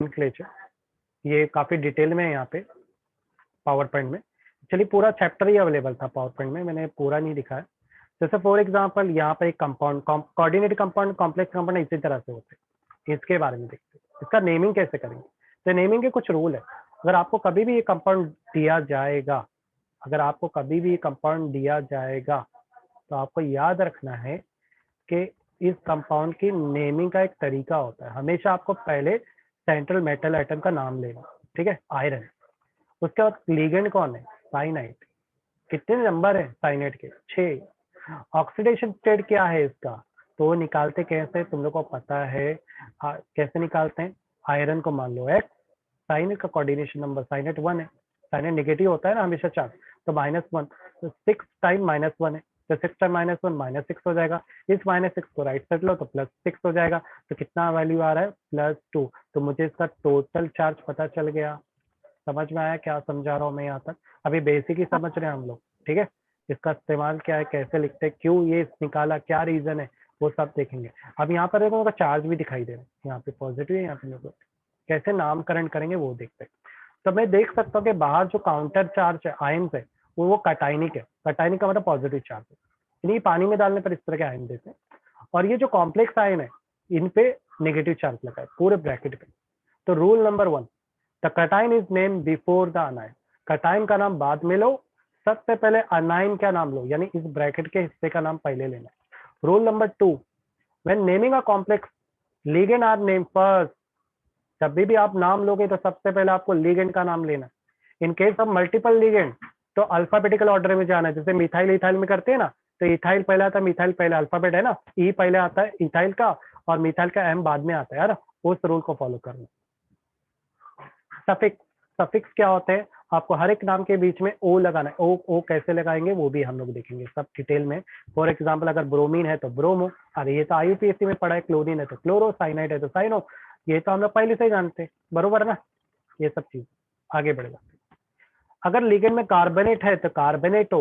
Nomenclature, ये काफी detail में है यहाँ पे पावर पॉइंट में। चलिए पूरा चैप्टर ही अवेलेबल था पावर पॉइंट में, मैंने पूरा नहीं दिखाया। जैसे फॉर एग्जांपल यहाँ पे एक compound, coordinate compound, complex compound इसी तरह से होते हैं, इसके बारे में देखते हैं। इसका नेमिंग कैसे करेंगे, तो नेमिंग के कुछ रूल है। अगर आपको कभी भी ये कंपाउंड दिया जाएगा, अगर आपको कभी भी कंपाउंड दिया जाएगा तो आपको याद रखना है कि इस कंपाउंड की नेमिंग का एक तरीका होता है। हमेशा आपको पहले सेंट्रल मेटल एटम का नाम लेना, ठीक है, आयरन। उसके बाद लिगेंड कौन है, साइनाइड। कितने नंबर है साइनाइड के, 6। ऑक्सीडेशन स्टेट क्या है इसका, तो निकालते कैसे, तुम लोग को पता है। कैसे निकालते हैं, आयरन को मान लो X, साइनाइड का कोऑर्डिनेशन नंबर साइनाइड 1 है, साइनाइड नेगेटिव होता है ना हमेशा चार्ज, तो -1, तो 6 टाइम -1 है, तो 6 टाइम -1 -6 हो जाएगा। इस -6 को राइट साइड लो तो +6 हो जाएगा, तो कितना वैल्यू आ रहा है, +2। तो मुझे इसका टोटल चार्ज पता चल गया। समझ में आया क्या समझा रहा हूँ मैं यहाँ तक, अभी बेसिक ही समझ रहे हैं हम लोग, ठीक है। इसका इस्तेमाल क्या है, कैसे लिखते हैं, क्यों ये निकाला, क्या रीजन है, वो सब देखेंगे। अब यहाँ पर देखो चार्ज भी दिखाई दे रहा है, यहाँ पे पॉजिटिव है, यहाँ पे नेगेटिव, कैसे नामकरण करेंगे वो देखते हैं। तो मैं देख सकता हूँ कि बाहर जो काउंटर चार्ज है आयन है वो कटाइनिक है। कटाइनिक का मतलब पॉजिटिव चार्ज है, इन्हीं पानी में डालने पर इस तरह के आयन देते हैं। और ये जो कॉम्प्लेक्स आयन है इन पे नेगेटिव चार्ज लगा है पूरे ब्रैकेट पे। तो rule number 1, the कटाइन is name before the anion. कटाइन का नाम बाद में लो, सबसे पहले अनाइन का नाम लो, यानी इस ब्रैकेट के हिस्से का नाम पहले लेना है। Rule number 2, when naming a complex ligand are name first. जब भी आप नाम लोगे तो सबसे पहले आपको लिगेंड का नाम लेना है। In case of multiple ligand तो अल्फाबेटिकल ऑर्डर में जाना है, जैसे मिथाइल इथाइल में करते हैं ना, तो इथाइल पहले आता है, मिथाइल पहले अल्फाबेट है ना, ई पहले आता है इथाइल का, और मिथाइल का एम बाद में आता है यार, उस रूल को फॉलो करना। सफिक्स, सफिक्स क्या होते हैं, आपको हर एक नाम के बीच में ओ लगाना है। ओ ओ कैसे लगाएंगे वो भी हम लोग देखेंगे सब डिटेल में। फॉर एग्जांपल अगर ब्रोमीन है तो ब्रोमो, अरे ये तो आईयूपीएससी में पढ़ा है। क्लोरीन है तो क्लोरो, साइनाइड है तो साइनो, ये तो हम लोग पहले से ही जानते हैं, बरोबर ना। ये सब चीज आगे बढ़ेगा। अगर लिगेंड में कार्बोनेट है तो कार्बोनेटो,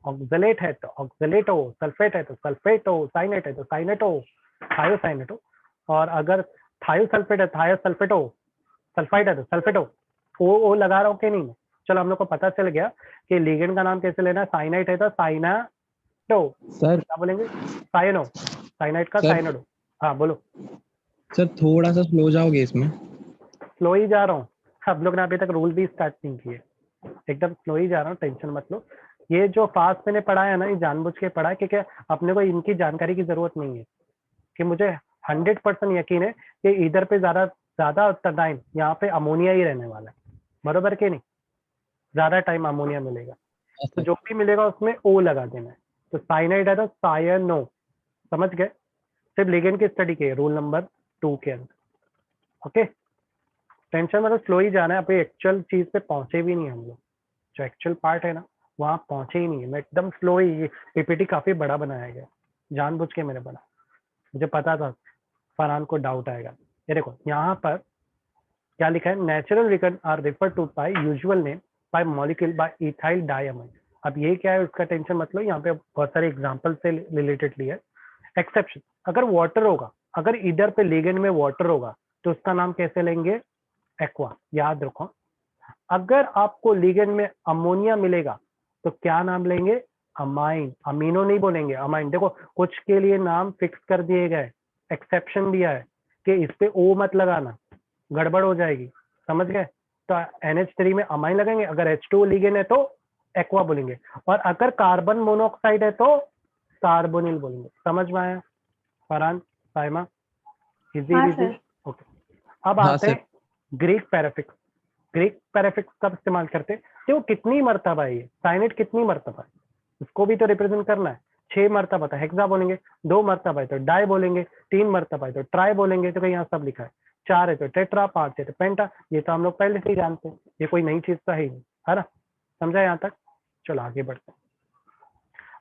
ऑक्सलेट है तो ऑक्सलेटो, सल्फेट है तो सल्फेटो, साइनेट है तो साइनेटो, थायोसाइनेटो। और अगर थायोसल्फेट है थायोसल्फेटो, सल्फाइड है तो सल्फेटो। ओ लगा रहा हूँ कि नहीं। चलो हम लोग को पता चल गया कि लिगेंड का नाम कैसे लेना है। साइनाइट है तो साइनाटो, सर क्या बोलेंगे, साइनो, साइनाइट का सर साइनाडो। हाँ बोलो। सर थोड़ा सा स्लो जाओगे इसमें। स्लो ही जा रहा हूँ, हम लोग ने अभी तक रूल भी स्टार्ट नहीं किए, एकदम स्लो ही जा रहा हूँ, टेंशन मत लो। ये जो फास्ट मैंने पढ़ा है ना, ये जानबूझ के पढ़ा है, क्योंकि अपने को इनकी जानकारी की जरूरत नहीं है। कि मुझे 100% यकीन है कि इधर पे ज्यादा ज्यादा टाइम यहाँ पे अमोनिया ही रहने वाला है, बरोबर के नहीं, ज्यादा टाइम अमोनिया मिलेगा। तो जो भी मिलेगा उसमें ओ लगा देना है। तो साइनाइड है तो सायनो, समझ गए। सिर्फ लिगेंड की स्टडी के रूल नंबर 2 के अंदर। ओके, टेंशन मतलब स्लो ही जाना है, अभी एक्चुअल चीज पे पहुंचे भी नहीं हम लोग, जो एक्चुअल पार्ट है ना वहाँ पहुंचे ही नहीं है। मैं एकदम स्लो ही, पीपीटी काफी बड़ा बनाया गया, जानबूझ के मैंने बना, मुझे पता था फरहान को डाउट आएगा। ये देखो यहाँ पर क्या लिखा है, natural ligand are refer to by usual name by molecule by ethyl diamide. अब ये क्या है उसका टेंशन मतलब, यहाँ पे बहुत सारे एग्जांपल से रिलेटेड लिया है। एक्सेप्शन, अगर वाटर होगा, अगर इधर पे लिगेंड में वाटर होगा तो उसका नाम कैसे लेंगे, एक्वा, याद रखो। अगर आपको लिगेंड में अमोनिया मिलेगा तो क्या नाम लेंगे, अमाइन, अमीनो नहीं बोलेंगे, अमाइन। देखो कुछ के लिए नाम फिक्स कर दिए गए, एक्सेप्शन दिया है कि इस पे ओ मत लगाना, गड़बड़ हो जाएगी, समझ गए। तो NH3 में अमाइन लगाएंगे, अगर H2 लिगेंड है तो एक्वा बोलेंगे, और अगर कार्बन मोनोऑक्साइड है तो कार्बोनिल बोलेंगे। समझ में आया फरहान, साइमा, इजी हाँ इजी। सर। ओके, अब हाँ आते सर। हैं ग्रीक पैराफिक्स। ग्रीक पैराफिक्स कब इस्तेमाल करते हैं, तो कितनी मर्तबा है ये, साइनेट कितनी मर्तबा है, उसको भी तो रिप्रेजेंट करना है। 6 मर्तबा तो हेक्सा बोलेंगे, 2 मर्तबा है तो डाई बोलेंगे, 3 मर्तबा है तो ट्राई बोलेंगे, तो कहीं यहाँ सब लिखा है। 4 है तो टेट्रा, 5 है तो पेंटा, ये तो हम लोग पहले से ही जानते हैं, ये कोई नई चीज तो है ही नहीं, है ना। समझा यहाँ तक, चलो आगे बढ़ते हैं।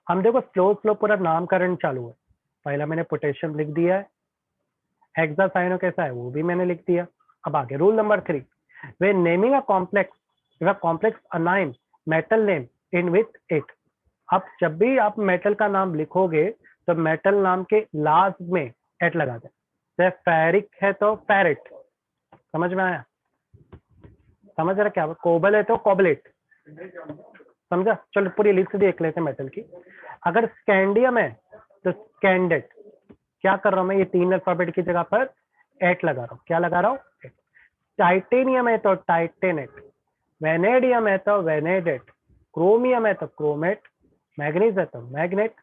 हम देखो स्लो स्लो पूरा नामकरण चालू है। पहला मैंने पोटेशियम लिख दिया है, हेक्सासाइनो कैसा है वो भी मैंने लिख दिया। अब आगे rule number 3, way naming a complex anion metal name in with it. अब जब भी आप मेटल का नाम लिखोगे तो मेटल नाम के लास्ट में एट लगा दें। जैसे फेरिक है तो फेरिट, समझ में आया? समझ रहा क्या? कोबल है तो कोबलेट, समझा? चलो पूरी लिस्ट देख लेते हैं मेटल की। अगर स्कैंडियम है तो स्कैंडेट, क्या कर रहा हूं मैं, ये 3 अल्फाबेट की जगह पर 8 लगा रहा हूँ। क्या लगा रहा हूँ? टाइटेनियम है तो टाइटेनेट, वेनेडियम है तो वेनेडेट, क्रोमियम है तो क्रोमेट, मैग्नीज है तो मैग्नेट,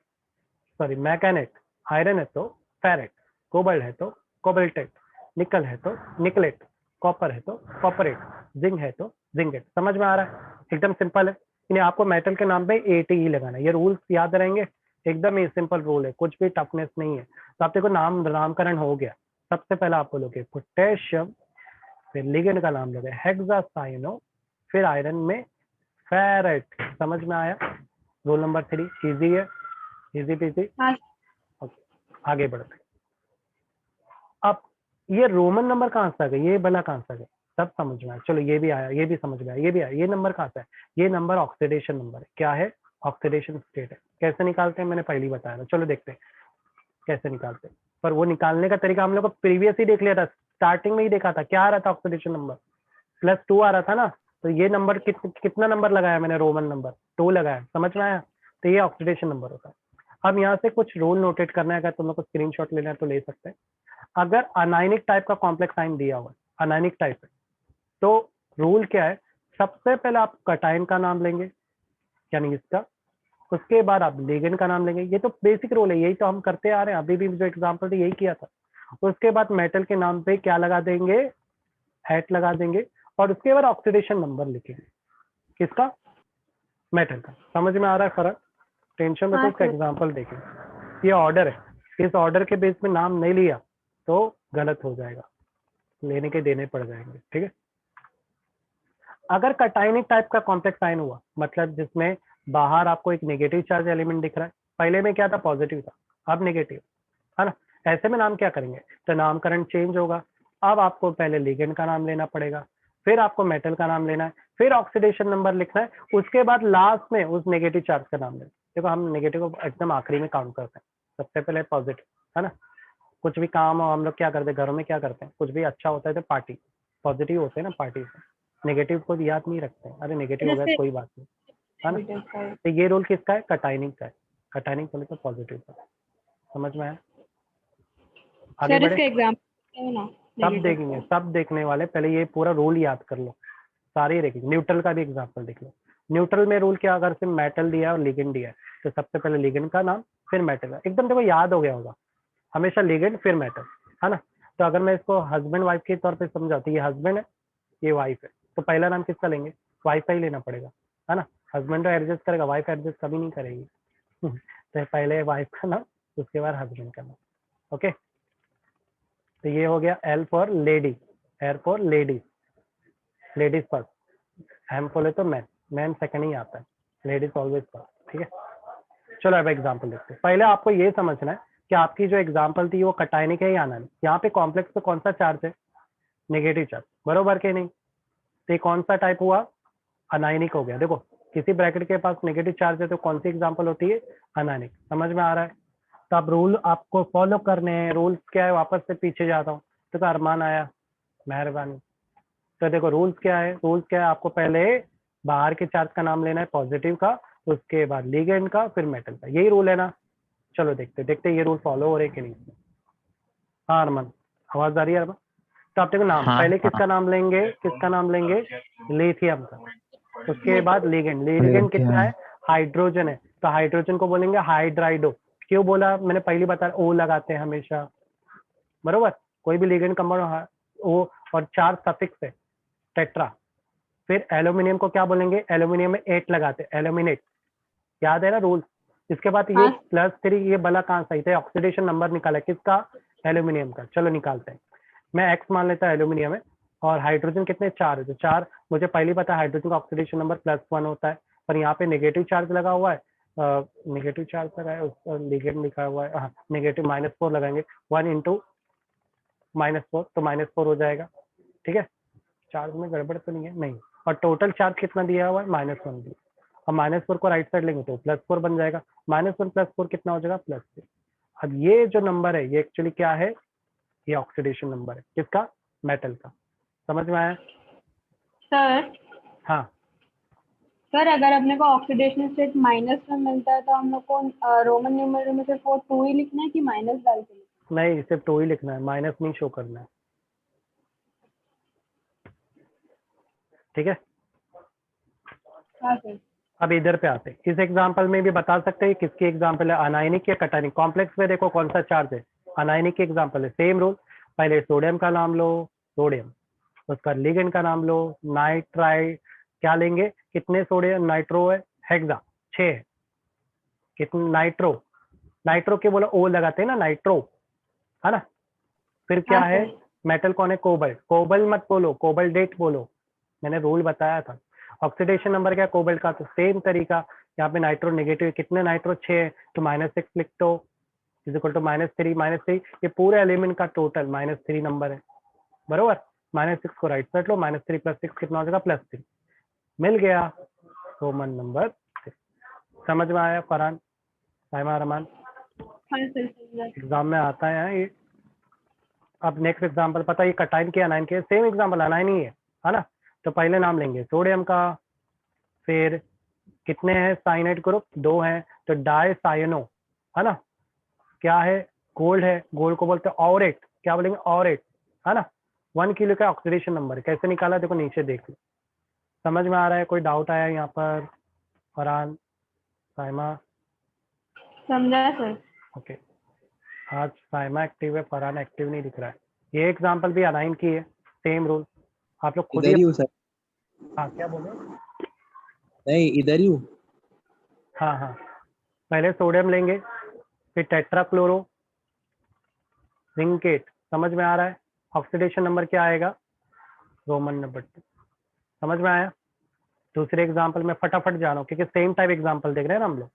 सॉरी मैकेनेट, आयरन है तो फेरेट, कोबाल्ट है तो कोबाल्टेट, निकल है तो निकलेट, कॉपर है तो कॉपरेट, जिंक है तो जिंगेट। समझ में आ रहा है? एकदम सिंपल है। इन्हें आपको मेटल के नाम पे ATE लगाना है, ये रूल्स याद रहेंगे। एकदम ही सिंपल रूल है, कुछ भी टफनेस नहीं है। तो आप देखो नामकरण हो गया। सबसे पहले आप बोलोगे पोटेशियम, फिर लिगेंड का नाम लोगे हेक्सासाइनो, फिर आयरन में फेरेट। समझ में आया? रूल नंबर 3 इजी है, इजी पीजी। हाँ आगे बढ़ते। अब ये रोमन नंबर कहाँ से आ गए, ये भला कहाँ से आ गए, सब समझ में आया। चलो ये भी आया, ये भी समझ में आया, ये भी आया। ये नंबर कहाँ से है? ये नंबर ऑक्सीडेशन नंबर है। क्या है? ऑक्सीडेशन स्टेट है। कैसे निकालते हैं मैंने पहले ही बताया था, चलो देखते हैं कैसे निकालते हैं। पर वो निकालने का तरीका हम लोग को प्रीवियस ही देख लिया था, स्टार्टिंग में ही देखा था। क्या आ रहा था? ऑक्सीडेशन नंबर +2 आ रहा था ना। तो ये नंबर कितना नंबर लगाया मैंने? रोमन नंबर 2 लगाया। समझ में आया? तो ये ऑक्सीडेशन नंबर होता है। अब यहाँ से कुछ रूल नोटेट करना है, अगर तुम लोग को स्क्रीनशॉट लेना है तो ले सकते हैं। अगर अनायनिक टाइप का कॉम्प्लेक्स साइन दिया हुआ है, अनायनिक टाइप है, तो रूल क्या है? सबसे पहले आप कटायन का नाम लेंगे, यानी इसका, उसके बाद आप लिगेंड का नाम लेंगे। ये तो बेसिक रूल है, यही तो हम करते आ रहे हैं। अभी भी जो एग्जांपल थे यही किया था। उसके बाद मेटल के नाम पे क्या लगा देंगे? हैट लगा देंगे, और उसके बाद ऑक्सीडेशन नंबर लिखेंगे। किसका? मेटल का। समझ में आ रहा है फर्क? टेंशन में हाँ इसका सर। एग्जाम्पल देखेंगे। ये ऑर्डर है, इस ऑर्डर के बेस में नाम नहीं लिया तो गलत हो जाएगा, लेने के देने पड़ जाएंगे। ठीक है? अगर कटायनिक टाइप का कॉम्प्लेक्स साइन हुआ, मतलब जिसमें बाहर आपको एक नेगेटिव चार्ज एलिमेंट दिख रहा है, पहले में क्या था? पॉजिटिव था, अब नेगेटिव, है ना? ऐसे में नाम क्या करेंगे? तो नामकरण चेंज होगा। अब आपको पहले लिगेंड का नाम लेना पड़ेगा, फिर आपको मेटल का नाम लेना है, फिर ऑक्सीडेशन नंबर लिखना है, उसके बाद लास्ट में उस नेगेटिव चार्ज का नाम लेना। देखो हम नेगेटिव को एकदम आखिरी में काउंट करते हैं, सबसे पहले पॉजिटिव, है ना? कुछ भी काम हो हम लोग क्या करते हैं, घरों में क्या करते हैं, कुछ भी अच्छा होता है तो पार्टी, पॉजिटिव होते हैं ना पार्टी से। नेगेटिव को याद नहीं रखते हैं, अरे नेगेटिव हो गया तो कोई बात नहीं, है ना? तो ये रोल किसका है? कटायनिक का है। कटायनिक बोले तो पॉजिटिव का। समझ में आया? आगे सर बढ़े? इसका एग्जाम्पल है ना सब नेगेटिव देखेंगे, का। सब देखने वाले। पहले ये पूरा रूल याद कर लो, सारे देखेंगे। न्यूट्रल का भी एग्जांपल देख लो। न्यूट्रल में रूल क्या? अगर सिर्फ मेटल दिया है और लिगेंड दिया है तो सबसे पहले लिगेंड का नाम, फिर मेटल का। एकदम देखो याद हो गया होगा, हमेशा लिगेंड फिर मेटल, है ना? तो अगर मैं इसको हस्बैंड वाइफ के तौर पे समझाती, ये हस्बैंड है, ये वाइफ है, तो पहला नाम किसका लेंगे? वाइफ का ही लेना पड़ेगा, है ना? हस्बैंड तो एडजस्ट करेगा, वाइफ एडजस्ट कभी नहीं करेगी। तो पहले वाइफ का नाम, उसके बाद हस्बैंड का नाम। ओके, तो ये हो गया L for lady, R for ladies, ladies first. M बोले तो मैन, मैन सेकंड ही आता है, लेडीज ऑलवेज फर्स्ट। ठीक है? चलो अब एग्जांपल देखते हैं। पहले आपको ये समझना है कि आपकी जो एग्जांपल थी वो कटायनिक है या अनायनिक। यहाँ पे कॉम्प्लेक्स पे कौन सा चार्ज है? नेगेटिव चार्ज, बरोबर के नहीं? तो ये कौन सा टाइप हुआ? अनायनिक हो गया। देखो किसी ब्रैकेट के पास नेगेटिव चार्ज है तो कौन सी एग्जांपल होती है? अनायनिक। समझ में आ रहा है? तो अब रूल आपको फॉलो करने हैं। रूल्स क्या है? वापस से पीछे जाता हूँ। तो अरमान आया, मेहरबानी। तो देखो रूल्स क्या है? रूल्स क्या है? आपको पहले बाहर के चार्ज का नाम लेना है, पॉजिटिव का, उसके बाद लिगेंड का, फिर मेटल का। यही रूल है ना? चलो देखते देखते ये रूल फॉलो हो रहे कि नहीं। हाँ अरमान, आवाज आ रही है अरमान? तो आप देखो नाम, हाँ पहले किसका नाम लेंगे? किसका नाम लेंगे? लिथियम का। उसके बाद लिगेंड, लिगेंड कितना है? हाइड्रोजन है, तो हाइड्रोजन को बोलेंगे हाइड्राइडो। क्यों बोला मैंने पहले बताया, ओ लगाते हैं हमेशा, बरोबर? कोई भी लिगेंड कंपाउंड ओ, और 4 सफिक्स है, टेट्रा। फिर एल्यूमिनियम को क्या बोलेंगे? एल्यूमिनियम में 8 लगाते हैं, एल्यूमिनेट। याद है ना रूल? इसके बाद ये हाँ +3, ये भला कहाँ सही थे? ऑक्सीडेशन नंबर निकाला किसका? एल्यूमिनियम का। चलो निकालते हैं। मैं एक्स मान लेता है एल्यूमिनियम है, और हाइड्रोजन कितने? 4 है, तो 4 मुझे पहले पता है हाइड्रोजन का ऑक्सीडेशन नंबर +1 होता है, पर यहाँ पे नेगेटिव चार्ज लगा हुआ है, नेगेटिव चार्ज लगा है, उस पर लिगेंड लिखा हुआ है, हाँ नेगेटिव -4 लगाएंगे, 1 इंटू -4, तो -4 हो जाएगा। ठीक है? चार्ज में गड़बड़ तो नहीं है? नहीं। और टोटल चार्ज कितना दिया हुआ है? -1 दिया। और -4 को राइट साइड लेंगे तो +4 बन जाएगा। -1 +4 कितना हो जाएगा? +3। अब ये जो नंबर है ये एक्चुअली क्या है? ये ऑक्सीडेशन नंबर है, किसका? मेटल का। समझ में आया? सर हाँ सर अगर अपने को ऑक्सीडेशन स्टेट माइनस में मिलता है तो हम लोग को रोमन न्यूमरल में सिर्फ वो 2 ही लिखना है कि माइनस डाल के लिखना नहीं, सिर्फ 2 ही लिखना है, माइनस नहीं शो करना है। ठीक है, है? हाँ सर। अब इधर पे आते हैं। इस एग्जांपल में भी बता सकते हैं किसकी एग्जांपल है, अनायनिक या कटायनिक। कॉम्प्लेक्स में देखो कौन सा चार्ज है, अनायनिक की एग्जांपल है। सेम रूल, पहले सोडियम का नाम लो, सोडियम, उसका लिगेंड का नाम लो, नाइट्राइड, क्या लेंगे, कितने सोडियम नाइट्रो है, हेक्सा 6 है, कितने नाइट्रो, नाइट्रो के बोला ओ लगाते हैं ना, नाइट्रो, है ना। फिर क्या हाँ है, सर। मेटल कौन है, कोबल्ट, कोबल्ट मत बोलो, कोबल्टेट बोलो, मैंने रूल बताया था। ऑक्सीडेशन नंबर क्या है कोबल्ट का, तो सेम तरीका, यहाँ पे नाइट्रो नेगेटिव, कितने नाइट्रो 6 है, तो -6 लिख दो, इज इक्वल टू -3, ये पूरे एलिमेंट का टोटल -3 नंबर है, बरोबर। -6 को राइट साइड लो, -3 + 6 कितना हो जाएगा, +3, मिल गया रोमन नंबर 6। समझ में आया फरहान, साइमा, रहमान? हाँ सर समझा। एग्जाम में आता है ये। अब नेक्स्ट एग्जांपल पता है, ये कटाइन के अनाइन के सेम एग्जांपल, अनाइन ही है ना। तो पहले नाम लेंगे सोडियम का, फिर कितने हैं साइनाइड ग्रुप, 2 हैं, तो डाई साइनो, है ना। क्या है, गोल्ड है, गोल्ड को बोलते हैं ऑरेट, क्या बोलेंगे, ऑरेट, है ना। 1 किलो का ऑक्सीडेशन नंबर कैसे निकाला, देखो नीचे देख लो। समझ में आ रहा है, कोई डाउट आया यहाँ पर, फरहान, साइमा? समझा सर। ओके, आज साइमा एक्टिव है, फरहान एक्टिव नहीं दिख रहा है। ये एग्जांपल भी अनाइन की है, सेम रूल, आप लोग खुद ही। इधर ही हूँ सर। हाँ क्या बोले? नहीं, इधर ही हूँ। हाँ हाँ, पहले सोडियम लेंगे, फिर टेट्राक्लोरो रिंकेट, समझ में आ रहा है। ऑक्सीडेशन नंबर क्या आएगा, रोमन नंबर 2, समझ में आया। दूसरे एग्जांपल में फटाफट जानो, क्योंकि सेम टाइप एग्जांपल देख रहे हैं ना हम लोग।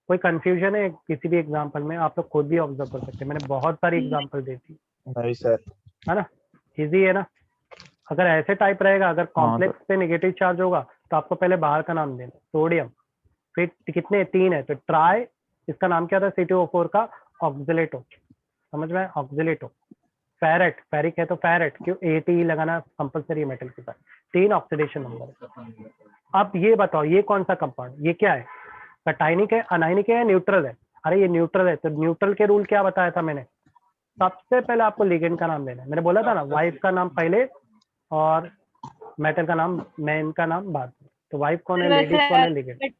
कोई कंफ्यूजन है किसी भी एग्जांपल में, आप लोग खुद भी ऑब्जर्व कर सकते हैं, मैंने बहुत सारी एग्जांपल दी थी, नहीं सर। है ना। इजी है ना। अगर ऐसे टाइप रहेगा, अगर हाँ कॉम्प्लेक्स पे नेगेटिव चार्ज होगा तो आपको पहले बाहर का नाम देना, सोडियम, फिर कितने 3 है तो ट्राई, इसका नाम क्या था CTO4 का, ऑक्सिलेटो, समझ में, ऑक्सिलेटो। फेरेट, फेरिक है तो फेरेट, क्यों ATE लगाना कंपलसरी मेटल के साथ। 3 ऑक्सीडेशन नंबर। अब ये बताओ, ये कौन सा कंपाउंड, ये क्या है, कटाइनिक है, अनाइनिक है या न्यूट्रल है? अरे ये न्यूट्रल है, तो न्यूट्रल के रूल क्या बताया था मैंने, सबसे पहले आपको लिगेंड का नाम देना है। मैंने बोला था ना, वाइफ का नाम पहले और मेटल का नाम, मैन का नाम बाद में। तो वाइफ कौन है, लेडीज कौन है, लिगेंड।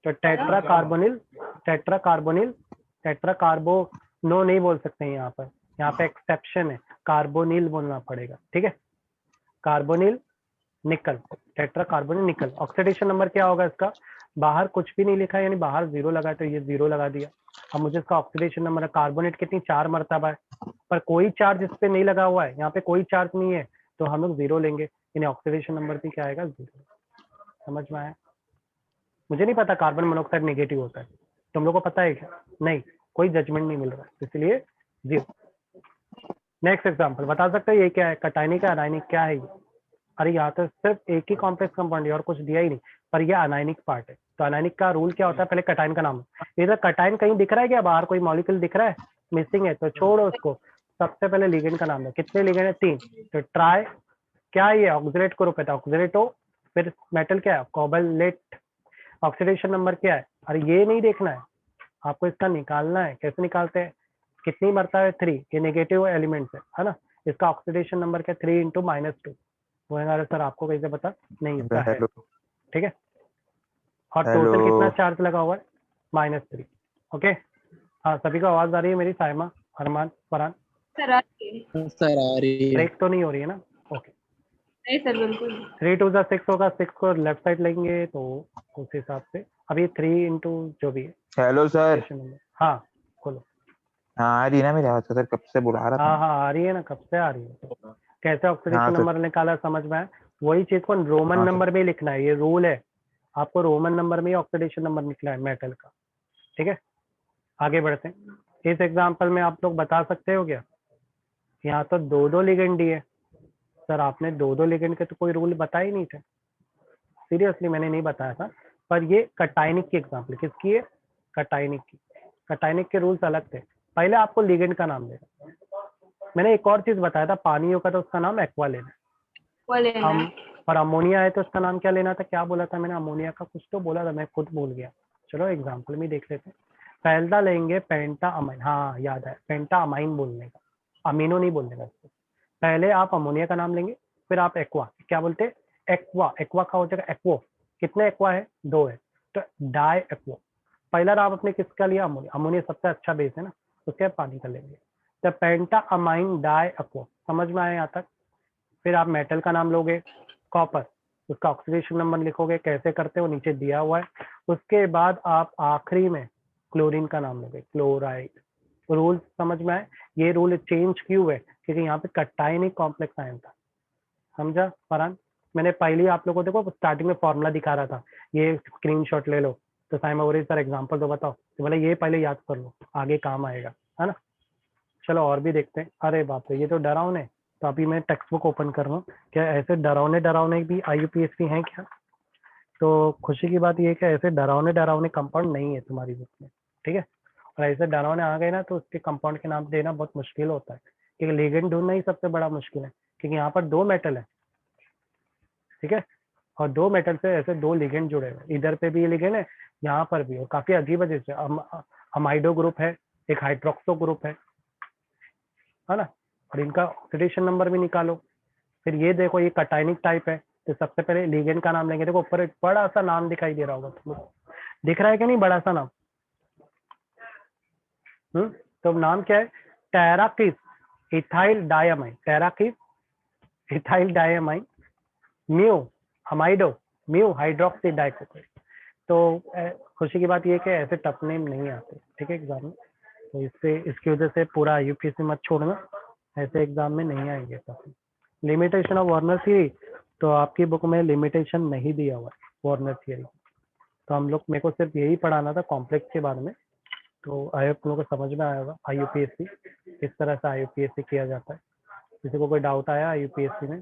तो tetra carbonyl, tetra carbonyl, tetra carbo, no नहीं बोल सकते हैं यहाँ पर, यहाँ पे एक्सेप्शन है, कार्बोनिल बोलना पड़ेगा, ठीक है। कार्बोनिल निकल, टेट्रा कार्बोनिल निकल। ऑक्सीडेशन नंबर क्या होगा इसका, बाहर कुछ भी नहीं लिखा है, यानी बाहर 0 लगा तो ये 0 लगा दिया। अब मुझे इसका ऑक्सीडेशन नंबर है, कार्बोनेट कितनी 4 मरतबा है, पर कोई चार्ज इस पे नहीं लगा हुआ है, यहाँ पे कोई चार्ज नहीं है, तो हम लोग 0 लेंगे, यानी ऑक्सीडेशन नंबर भी क्या आएगा, 0। समझ में आया। मुझे नहीं पता कार्बन मोनोऑक्साइड नेगेटिव होता है, तुम लोग को पता है क्या, नहीं, कोई जजमेंट नहीं मिल रहा है, इसलिए 0। नेक्स्ट एग्जांपल बता सकते हैं, ये क्या है, कटाइनिक का अनाइनिक, क्या है ये, अरे यहाँ तो सिर्फ एक ही कॉम्प्लेक्स कंपाउंड है और कुछ दिया ही नहीं, पर ये अनाइनिक पार्ट है। तो अनाइनिक का रूल क्या होता है, पहले कटाइन का नाम, इधर कटाइन कहीं दिख रहा है क्या, बाहर कोई मॉलिक्यूल दिख रहा है, मिसिंग है, तो छोड़ो उसको, सबसे पहले लिगेंड का नाम है। कितने लिगेंड है, 3, तो ट्राई, क्या ये ऑक्सीडेट ग्रुप है, ऑक्सीडेटो, फिर मेटल क्या है, कोबाल्ट, ऑक्सीडेशन नंबर क्या है, अरे ये नहीं देखना है आपको, इसका निकालना है। कैसे निकालते हैं, कितनी मरता है, 3, ये नेगेटिव एलिमेंट्स है ना। इसका ऑक्सीडेशन नंबर क्या, 3 × -2, वो सर आपको कैसे पता, नहीं इसका है, हेलो ठीक है। और हेलो टोटल कितना चार्ज लगा हुआ है, -3, ओके। हाँ सभी को आवाज आ रही है मेरी, साइमा, अरमान, फरहान? सर आगे। सर आ रही है। ब्रेक तो नहीं हो रही है ना, ओके। नहीं सर बिल्कुल नहीं। 3 × 6 होगा, 6 को लेफ्ट साइड लेंगे तो उस हिसाब से, अब ये 3 × जो भी है हेलो सर। ऑक्सीडेशन नंबर, हाँ खोलो। हाँ आ रही है ना मेरी आवाज, सर कब से बुला रहा था हाँ मैं। हाँ आ रही है ना, कब से आ रही है, तो कैसे हाँ ऑक्सीडेशन सर। नंबर निकाला समझ में आया। वही चीज को रोमन हाँ सर। नंबर में लिखना है, ये रूल है, आपको रोमन नंबर में ही ऑक्सीडेशन नंबर निकला है मेटल का, ठीक है। आगे बढ़ते हैं, इस एग्जांपल में आप लोग बता सकते हो क्या, यहाँ तो 2 लिगेंड दिए, सर आपने 2 लिगेंड के तो कोई रूल बताए ही नहीं थे, सीरियसली मैंने नहीं बताया था, पर ये कटाइनिक की एग्जांपल, किसकी है, कटाइनिक की। कटाइनिक के रूल्स अलग थे, पहले आपको लिगेंड का नाम देना। मैंने एक और चीज बताया था, पानी होगा तो उसका नाम एक्वा लेना, वो लेना हम है। पर अमोनिया है तो उसका नाम क्या लेना था, क्या बोला था मैंने, अमोनिया का कुछ तो बोला था, मैं खुद भूल गया। चलो एग्जाम्पल में देख लेते हैं। पहला लेंगे पेंटा अमाइन, हाँ याद है, पेंटा अमाइन बोलने का, अमीनो नहीं बोलने का इसको। पहले आप अमोनिया का नाम लेंगे, फिर आप एक्वा, क्या बोलते हैं, एक्वा, एक्वा का हो जाएगा एक्वो। कितने एक्वा है, 2 है, तो डाई एक्वो। पहला नाम आपने किसका लिया, अमोनिया, अमोनिया सबसे अच्छा बेस है ना, उसके बाद पानी का लेंगे। तो पेंटा अमाइन डाई एक्वो, समझ में आया यहाँ तक। फिर आप मेटल का नाम लोगे, कॉपर, उसका ऑक्सीडेशन नंबर लिखोगे, कैसे करते हो नीचे दिया हुआ है। उसके बाद आप आखिरी में क्लोरीन का नाम लोगे, क्लोराइड। रूल समझ में आए, ये रूल चेंज क्यों है, क्योंकि यहाँ पे कटायनिक कॉम्प्लेक्स आयन था, समझा फरहान। मैंने पहले ही आप लोगों को देखो स्टार्टिंग में फॉर्मूला दिखा रहा था, ये स्क्रीनशॉट ले लो, तो साइमोरी सर एग्जांपल तो बताओ, तो बोले ये पहले याद कर लो, आगे काम आएगा, है ना। चलो और भी देखते हैं। अरे बाप रे, ये तो डरावने। तो अभी मैं टेक्स्ट बुक ओपन कर रहा हूँ, क्या ऐसे डरावने डरावने भी IUPAC हैं क्या। तो खुशी की बात ये है कि ऐसे डरावने डरावने कंपाउंड नहीं है तुम्हारी बुक में, ठीक है। और ऐसे डरावने आ गए ना तो उसके कंपाउंड के नाम देना बहुत मुश्किल होता है, क्योंकि लिगेंड ढूंढना ही सबसे बड़ा मुश्किल है, क्योंकि यहाँ पर 2 मेटल है, ठीक है, और 2 मेटल से ऐसे 2 लिगेंड जुड़े हुए, इधर पे भी लिगेंड है, यहाँ पर भी, और काफी अजीब अजीब से अमाइडो ग्रुप है, एक हाइड्रोक्सो ग्रुप है ना, और इनका ऑक्सीडेशन नंबर भी निकालो। फिर ये देखो, ये कटायनिक टाइप है, तो सबसे पहले लिगेंड का नाम लेंगे। देखो ऊपर एक बड़ा सा नाम दिखाई दे रहा होगा तुम लोग, दिख रहा है कि नहीं, बड़ा सा नाम। तो नाम क्या है, tetrakis ethyl diamine, tetrakis ethyl diamine, mu amido, mu hydroxy डाइकोटाइल। तो खुशी की बात ये है कि ऐसे टफ नेम नहीं आते, ठीक है, एग्जाम में। तो इससे इसकी वजह से पूरा IUPAC मत छोड़ना, ऐसे एग्जाम में नहीं आएंगे tough. Limitation of Warner theory, तो आपकी बुक में लिमिटेशन नहीं दिया हुआ है वार्नर थ्योरी। तो हम लोग, मेरे को सिर्फ यही पढ़ाना था कॉम्प्लेक्स के बारे में। तो आई होप तुम लोग को समझ में आया होगा IUPAC, इस तरह से IUPAC किया जाता है। किसी को कोई डाउट आया IUPAC में?